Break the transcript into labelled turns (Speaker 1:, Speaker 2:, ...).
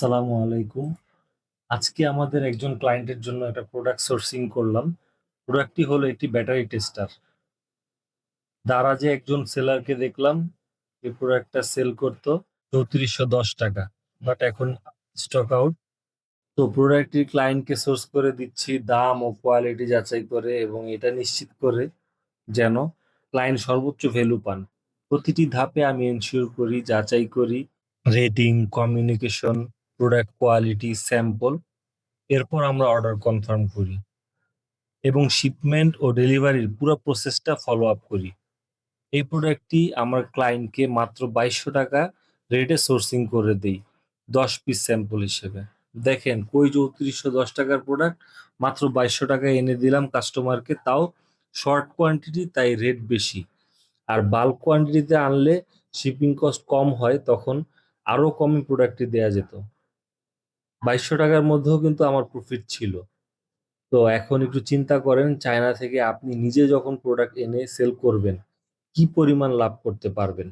Speaker 1: আসসালামু আলাইকুম। আজকে আমাদের একজন ক্লায়েন্টের জন্য একটা প্রোডাক্ট সোর্সিং করলাম। প্রোডাক্টটি হলো একটি ব্যাটারি টেস্টার। দারাজে একজন সেলারকে দেখলাম এই প্রোডাক্টটা সেল করতো ৩৪১০ টাকা, বাট এখন স্টক আউট। তো প্রোডাক্টটি ক্লায়েন্টকে সোর্স করে দিচ্ছি দাম ও কোয়ালিটি যাচাই করে, এবং এটা নিশ্চিত করে যেন ক্লায়েন্ট সর্বোচ্চ ভ্যালু পান। প্রতিটি ধাপে আমি এনশিওর করি, যাচাই করি rating, communication, product quality, sample. এরপর আমরা অর্ডার কনফার্ম করি এবং শিপমেন্ট ও ডেলিভারির পুরো প্রসেসটা ফলো আপ করি। এই প্রোডাক্টটি আমার ক্লায়েন্টকে মাত্র ২২০০ টাকা রেটে সোর্সিং করে দেই ১০ পিস স্যাম্পল হিসেবে। দেখেন, কই ৩৪১০ টাকার প্রোডাক্ট মাত্র ২২০০ টাকায় এনে দিলাম কাস্টমারকে, তাও শর্ট কোয়ান্টিটি, তাই রেট বেশি। আর বাল্ক কোয়ান্টিটিতে আনলে শিপিং কস্ট কম হয়, তখন আরো কমে প্রোডাক্টটি দেয়া যেত। ২২০০ টাকার মধ্যেও কিন্তু আমার প্রফিট ছিল। তো এখন একটু চিন্তা করেন, চায়না থেকে আপনি নিজে যখন প্রোডাক্ট এনে সেল করবেন, কি পরিমাণ লাভ করতে পারবেন।